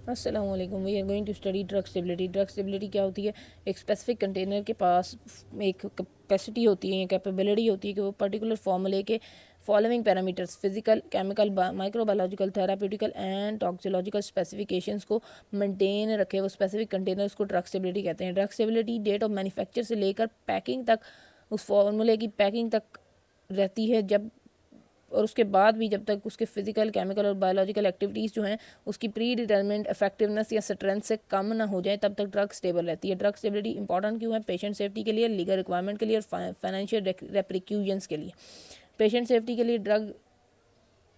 अस्सलाम वालेकुम। We are going to study drug stability. Drug stability क्या होती है? एक स्पेसिफिक कंटेनर के पास एक कैपेसिटी होती है, कैपेबिलिटी होती है कि वो पर्टिकुलर फॉर्मूले के following parameters physical, chemical, microbiological, therapeutical and toxicological specifications को मेंटेन रखे। वो स्पेसिफिक कंटेनर्स को ड्रग स्टेबिलिटी कहते हैं। Drug stability date of manufacture से लेकर पैकिंग तक, उस फॉर्मूले की पैकिंग तक रहती है, जब और उसके बाद भी जब तक उसके फिजिकल, केमिकल और बायोलॉजिकल एक्टिविटीज़ जो हैं उसकी प्री डिटर्मिनेंट इफेक्टिवनेस या स्ट्रेंथ से कम ना हो जाए, तब तक ड्रग स्टेबल रहती है। ड्रग स्टेबिलिटी इंपॉर्टेंट क्यों है? पेशेंट सेफ्टी के लिए, लीगल रिक्वायरमेंट के लिए और फाइनेंशियल रेप्रिक्यूजन्स के लिए। पेशेंट सेफ्टी के लिए ड्रग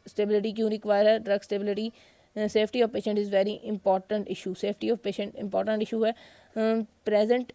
स्टेबिलिटी क्यों रिक्वायर है? Drug stability safety of patient is very important issue. Safety of patient important issue है। प्रेजेंट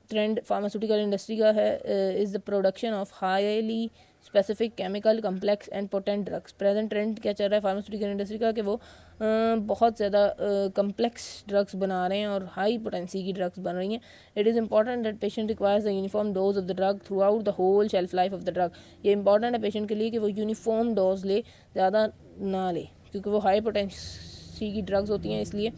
ट्रेंड फार्मास्यूटिकल इंडस्ट्री का है is the production of highly specific chemical complex and potent drugs. Present trend क्या चल रहा है pharmaceutical industry का कि वो बहुत ज़्यादा कम्प्लेक्स ड्रग्स बना रहे हैं और हाई पोटेंसी की ड्रग्स बन रही हैं। It is important that patient requires the uniform dose of the drug throughout the whole shelf life of the drug. ये इंपॉर्टेंट है पेशेंट के लिए कि वो यूनिफॉर्म डोज ले, ज़्यादा ना ले, क्योंकि वो हाई पोटेंसी की ड्रग्स होती हैं। इसलिए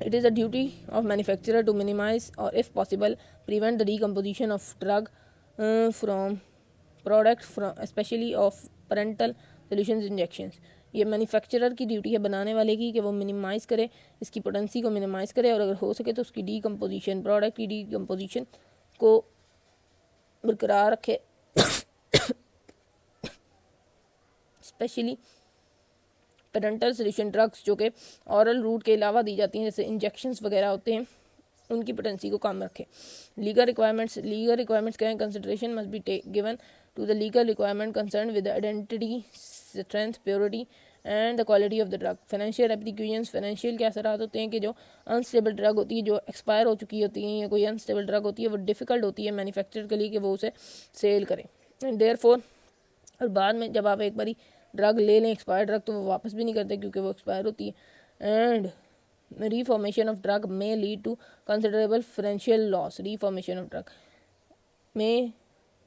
it is a duty of manufacturer to minimize or if possible prevent the decomposition of drug from product from especially of parental solutions injections। ये मैन्युफैक्चरर की ड्यूटी है बनाने वाले की कि वो मिनिमाइज़ करे, इसकी पोटेंसी को मिनिमाइज़ करे और अगर हो सके तो उसकी डीकम्पोजिशन, प्रोडक्ट की डीकम्पोजिशन को बरकरार रखे, स्पेशली पेरेंटल सोल्यूशन ड्रग्स जो कि औरल रूट के अलावा दी जाती हैं, जैसे इंजेक्शंस वगैरह होते हैं, उनकी पोटेंसी को कम रखें। लीगल रिक्वायरमेंट्स क्या हैं? Consideration must be given to the legal requirement concern with identity, strength, purity and the quality of the drug. Financial applications, financial क्या असरात होते हैं कि जो अनस्टेबल ड्रग होती है, जो एक्सपायर हो चुकी होती है या कोई अनस्टेबल ड्रग होती है, वो डिफ़िकल्ट होती है मैन्युफैक्चरर के लिए कि वो उसे सेल करें। एंड देयरफॉर, और बाद में जब आप एक बारी ड्रग ले लें एक्सपायर ड्रग, तो वो वापस भी नहीं करते क्योंकि वो एक्सपायर होती है। And reformation of drug may lead to considerable financial loss। reformation of drug may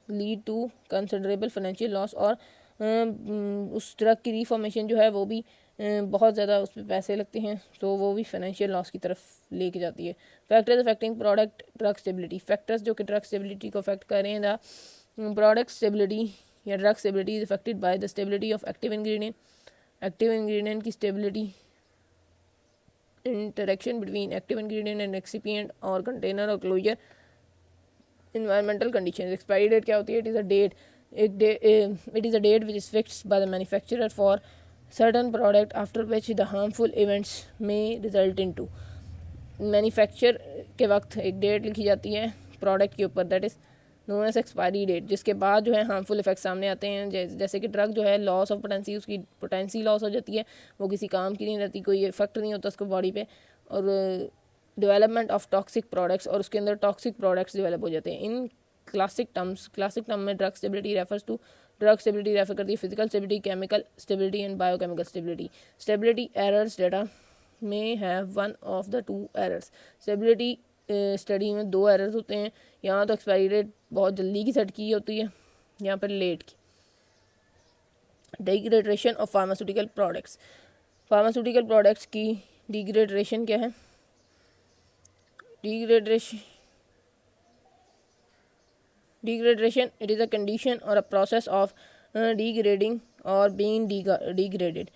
lead to considerable financial loss और उस ड्रग की रिफॉर्मेशन जो है वो भी बहुत ज़्यादा उस पर पैसे लगते हैं, तो वो भी फाइनेंशियल लॉस की तरफ लेके जाती है। Factors affecting product drug stability. Factors जो कि ड्रग स्टेबिलिटी को अफेक्ट कर रहे हैं, द प्रोडक्ट स्टेबिलिटी या drug stability is affected by the stability of active ingredient. Active ingredient की stability, interaction between active ingredient and excipient or container or closure, environmental conditions। expiry date क्या होती है? it is a date which is fixed by the manufacturer for certain product after which the harmful events may result into। Manufacture के वक्त एक date लिखी जाती है product के ऊपर, that is known as expiry date, जिसके बाद जो है हार्मफुल इफेक्ट सामने आते हैं। जैसे कि ड्रग जो है लॉस ऑफ पोटेंसी, उसकी पोटेंसी लॉस हो जाती है, वो किसी काम की नहीं रहती, कोई इफेक्ट नहीं होता उसको बॉडी पे, और डेवलपमेंट ऑफ टॉक्सिक प्रोडक्ट्स, और उसके अंदर टॉक्सिक प्रोडक्ट्स डेवलप हो जाते हैं। इन क्लासिक टर्म में drug stability refers to, drug stability refer करती है physical stability, chemical stability and biochemical stability. Stability errors data में have one of the two errors. Stability study में दो errors होते हैं, यहाँ तो एक्सपायरी डेट बहुत जल्दी की सेट की होती है, यहाँ पर लेट की। Degradation of pharmaceutical products. Pharmaceutical products की डिग्रेडेशन क्या है? Degradation, it is a condition or a process of degrading or being degraded,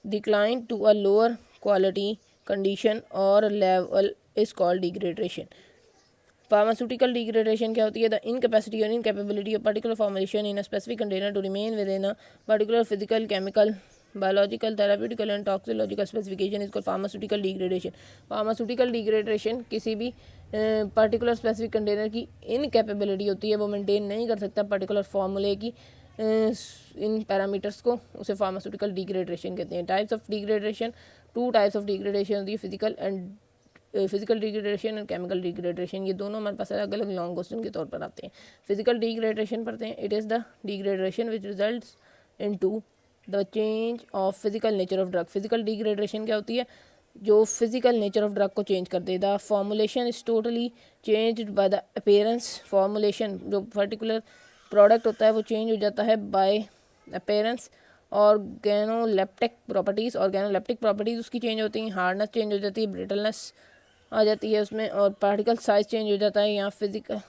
decline to a lower quality condition or level is called degradation। Pharmaceutical degradation क्या होती है? The incapacity और incapability of particular formulation in a specific container to remain with in a particular physical, chemical, biological, therapeutical and toxicological specification is called pharmaceutical degradation. Pharmaceutical degradation किसी भी particular specific container की incapability होती है, वो maintain नहीं कर सकता particular फार्मूले की इन पैरामीटर्स को, उसे फार्मास्यूटिकल डिग्रेडेशन कहते हैं। Types of degradation, two types of degradation होती है, फिजिकल डिग्रेडेशन और केमिकल डिग्रेडेशन। ये दोनों हमारे पास अलग अलग लॉन्ग क्वेश्चन के तौर पर आते हैं। फिजिकल डिग्रेडेशन पढ़ते हैं। It is the degradation which results into the change of physical nature of drug. Physical degradation क्या होती है? जो फिजिकल नेचर ऑफ ड्रग को चेंज कर दे। The formulation is totally changed by the appearance. Formulation, जो पर्टिकुलर प्रोडक्ट होता है वो चेंज हो जाता है बाय अपीयरेंस ऑर्गेनोलेप्टिक प्रॉपर्टीज़ उसकी चेंज होती हैं, हार्डनेस चेंज हो जाती है, ब्रिटलनेस आ जाती है उसमें, और पार्टिकल साइज चेंज हो जाता है। यहाँ फिजिकल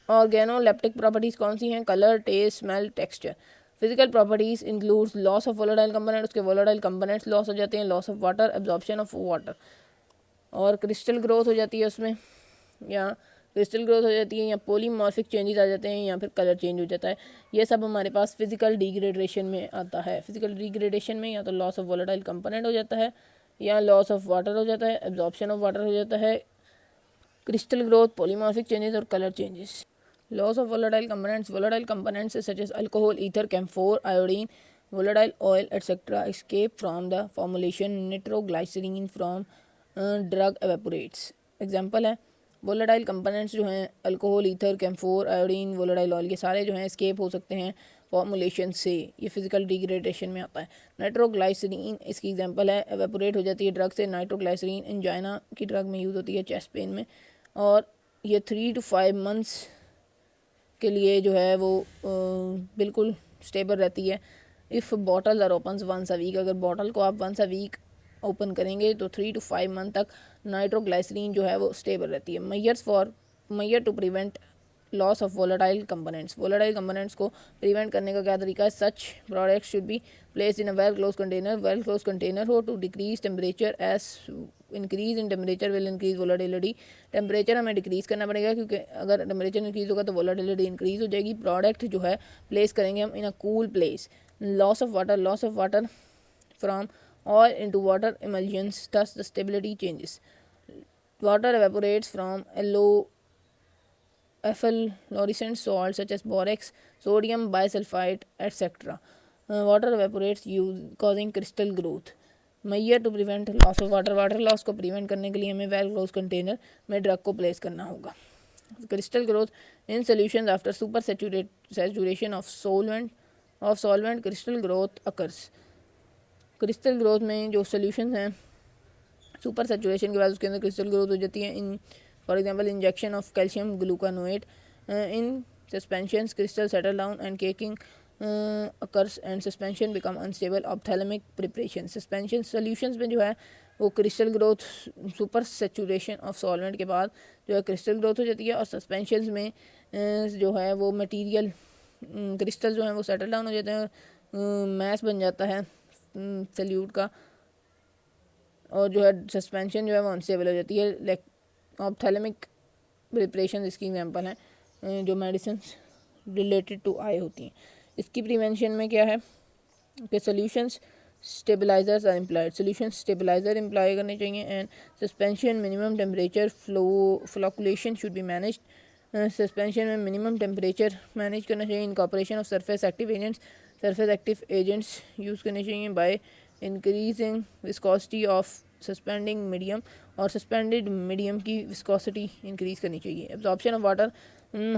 ऑर्गेनोलेप्टिक प्रॉपर्टीज़ कौन सी हैं? Colour, taste, smell, texture. Physical properties includes loss of volatile component, उसके वोलेटाइल कंपोनेंट्स लॉस हो जाते हैं, loss of water, absorption of water, और क्रिस्टल ग्रोथ हो जाती है उसमें, या क्रिस्टल ग्रोथ हो जाती है, या पॉलीमॉर्फिक चेंजेस आ जाते हैं, या फिर कलर चेंज हो जाता है। ये सब हमारे पास फिजिकल डिग्रेडेशन में आता है। फिजिकल डिग्रेडेशन में या तो लॉस ऑफ वोलेटाइल कंपोनेंट हो जाता है, या लॉस ऑफ वाटर हो जाता है, एब्जॉर्प्शन ऑफ वाटर हो जाता है, क्रिस्टल ग्रोथ, पॉलीमॉर्फिक चेंजेस और colour changes. Loss of volatile components such as alcohol, ether, camphor, iodine, volatile oil, etc. escape from the formulation, nitroglycerin from drug evaporates। Example है, volatile components जो हैं alcohol, ether, camphor, iodine, volatile oil के सारे जो हैं escape हो सकते हैं फॉर्मुलेशन से। ये फिजिकल डिग्रेडेशन में आता है। नाइट्रोग्लाइसरीन इसकी एग्जांपल है, एवेपोरेट हो जाती है ड्रग से। नाइट्रोग्लाइसरीन एंजाइना की ड्रग में यूज़ होती है, चेस्ट पेन में, और ये 3 to 5 months के लिए जो है वो बिल्कुल स्टेबल रहती है। If bottle are open once a week, अगर बॉटल को आप वंस अ वीक ओपन करेंगे तो 3 to 5 month तक नाइट्रोग्लाइसरीन जो है वो स्टेबल रहती है। Major to prevent loss of volatile components को प्रिवेंट करने का क्या तरीका है? Such products should be placed in a well close container हो to decrease temperature. As increase in temperature will increase volatility. Temperature हमें डिक्रीज़ करना पड़ेगा, क्योंकि अगर टेम्परेचर इंक्रीज़ होगा तो वोलेटिलिटी इंक्रीज़ हो जाएगी। प्रोडक्ट जो है प्लेस करेंगे हम in a cool place. Loss of water from oil into water emulsions, thus the stability changes. Water evaporates from efflorescent salts such as borax, sodium bisulfite, etc. Water evaporates causing crystal growth. Measure to prevent loss of water loss को prevent करने के लिए हमें well close container में drug को place करना होगा। Crystal growth in solutions after super saturation of solvent crystal growth occurs. Crystal growth में जो सोल्यूशन हैं सुपर सैचुरेशन के बाद उसके अंदर क्रिस्टल ग्रोथ हो जाती है। In for example injection of calcium gluconate in suspensions, crystal settle down and caking occurs and suspension become unstable. Ophthalmic preparation suspension solutions में जो है वो crystal growth super saturation of solvent के बाद जो है क्रिस्टल ग्रोथ हो जाती है, और सस्पेंशंस में जो है वो मटीरियल क्रिस्टल जो है वो सेटल डाउन हो जाते हैं, मैस बन जाता है सल्यूट का, और जो है सस्पेंशन जो है वो अनस्टेबल हो जाती है। लाइक ऑप्थैल्मिक प्रिपरेशन इसकी एग्जांपल हैं जो मेडिसिन रिलेटेड टू आई होती हैं। इसकी प्रिवेंशन में क्या है कि solutions stabilizers are implied, solution stabilizer imply करने चाहिए, and suspension minimum temperature flocculation should be managed. Suspension में मिनिमम टेम्परेचर मैनेज करना चाहिए। Incorporation of surface active agents use करने चाहिए by increasing viscosity of suspending medium, और suspended medium की viscosity increase करनी चाहिए। Absorption of water,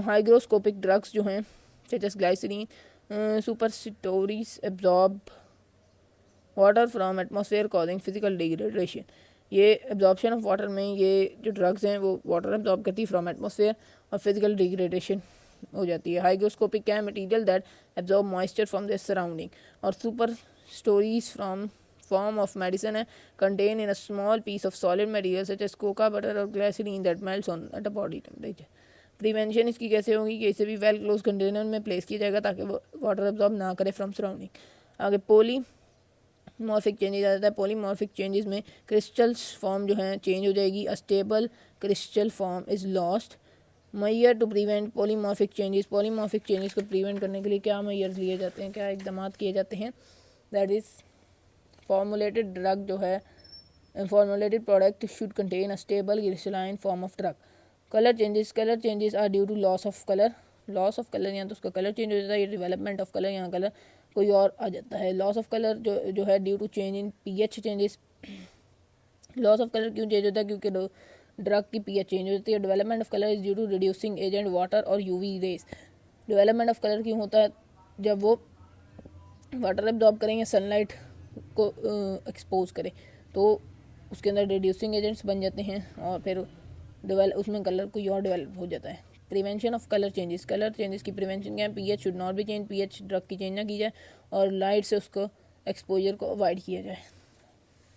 hygroscopic drugs जो हैं such as glycerin suppositories absorb water from atmosphere causing physical degradation. ये absorption of water में ये जो ड्रग्स हैं वो वाटर एब्जॉर्ब करती है फ्रॉम एटमॉस्फेयर, और फिजिकल डिग्रेडेशन हो जाती है। हाइग्रोस्कोपिक क्या है? Material that absorb moisture from the surrounding, और suppositories from form of medicine है contain in a small piece of solid material such as cocoa butter और glycerin that melts on at a body temperature. Prevention इसकी कैसे होगी कि इसे भी well close container में प्लेस किया जाएगा ताकि वो वाटर एब्जॉर्ब ना करे फ्रॉम सराउंडिंग। आगे पॉलीमॉर्फिक चेंजेस आ जाता है। पॉलीमॉर्फिक चेंजेस में क्रिस्टल्स फॉर्म जो है चेंज हो जाएगी, a stable crystal form is lost. Measure to prevent polymorphic changes को प्रिवेंट करने के लिए क्या मैयर्स लिए जाते हैं, क्या इकदाम किए जाते हैं? दैट इज़ फॉर्मुलेटेड ड्रग जो है formulated product should contain a stable crystalline form of drug. Colour changes are due to loss of colour या तो उसका कलर चेंज हो जाता है, या डेवलपमेंट ऑफ कलर, यहाँ कलर कोई और आ जाता है। लॉस ऑफ कलर जो है due to change in pH changes. Loss of colour क्यों चेंज होता है? क्योंकि ड्रग की पीएच चेंज हो जाती है। Development of colour is due to reducing agent water और UV rays. Development of colour क्यों होता है? जब वो वाटर एब्जॉर्ब करें या सनलाइट को एक्सपोज करें तो उसके अंदर रिड्यूसिंग एजेंट्स बन जाते हैं, और फिर उसमें कलर कोई और डेवलप हो जाता है। प्रिवेंशन ऑफ कलर चेंजेस की प्रिवेंशन क्या है, pH should not be change, pH drug की चेंज ना की जाए और लाइट से उसको एक्सपोजर को अवॉइड किया जाए।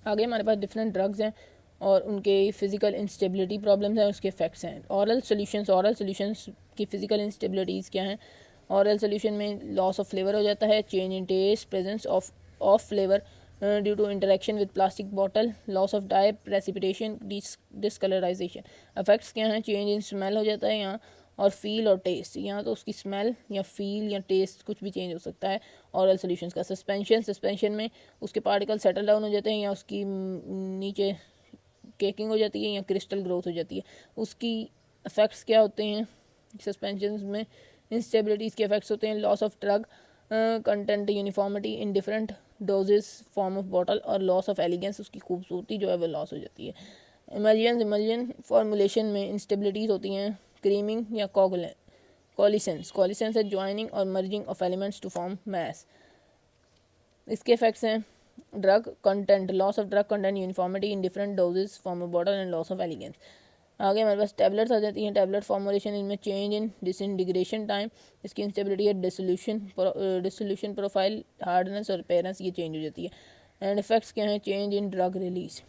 आगे हमारे पास डिफरेंट ड्रग्स हैं और उनके फिज़िकल इंस्टेबिलिटी प्रॉब्लम्स हैं, उसके इफेक्ट्स हैं। ऑरल सोल्यूशंस की फ़िज़िकल इंस्टेबिलिटीज़ क्या हैं। ऑरल सोल्यूशन में लॉस ऑफ फ्लेवर हो जाता है, change in taste, presence of flavour due to interaction with plastic bottle, loss of dye, precipitation, discolorization. Effects क्या हैं, चेंज इन स्मेल हो जाता है यहाँ, और फील और टेस्ट, यहाँ तो उसकी स्मेल या फील या टेस्ट कुछ भी चेंज हो सकता है ऑरल सोल्यूशंस का। सस्पेंशन में उसके पार्टिकल सेटल डाउन हो जाते हैं या उसकी नीचे केकिंग हो जाती है या क्रिस्टल ग्रोथ हो जाती है। उसकी इफ़ेक्ट्स क्या होते हैं सस्पेंशन में, इंस्टेबिलिटीज़ के इफेक्ट्स होते हैं, loss of drug content uniformity in different doses form of bottle, और लॉस ऑफ एलिगेंस, उसकी खूबसूरती जो है वो लॉस हो जाती है। इमल्जन फॉर्मुलेशन में इंस्टेबिलिटीज़ होती हैं, क्रीमिंग या कॉलिसेंस है ज्वाइनिंग और merging of elements to form mass. इसके इफेक्ट्स हैं drug content, loss of drug content uniformity in different doses form of bottle and loss of elegance. आगे हमारे पास टैबलेट्स आ जाती हैं। टैबलेट फॉर्मुलेशन, इनमें चेंज इन डिसइंटीग्रेशन टाइम, इसकी इंस्टेबिलिटी है, डिसोल्यूशन प्रोफाइल, हार्डनेस और अपीयरेंस, ये चेंज हो जाती है। एंड इफेक्ट्स क्या हैं, change in drug release.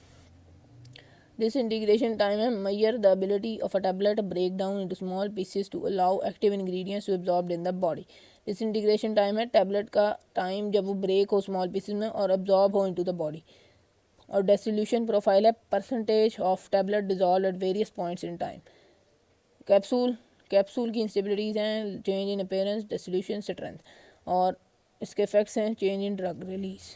Disintegration time है measure the ability of a tablet to break down into small pieces to allow active ingredients to absorb in the body. Disintegration time है tablet का time जब वो break हो small pieces में और absorb हो into the body. और dissolution profile है percentage of tablet dissolved at various points in time. Capsule की इंस्टेबिलिटीज़ हैं, चेंज इन अपीयरेंस, डिसोल्यूशन, स्ट्रेंथ, और इसके इफेक्ट्स हैं चेंज इन ड्रग रिलीज।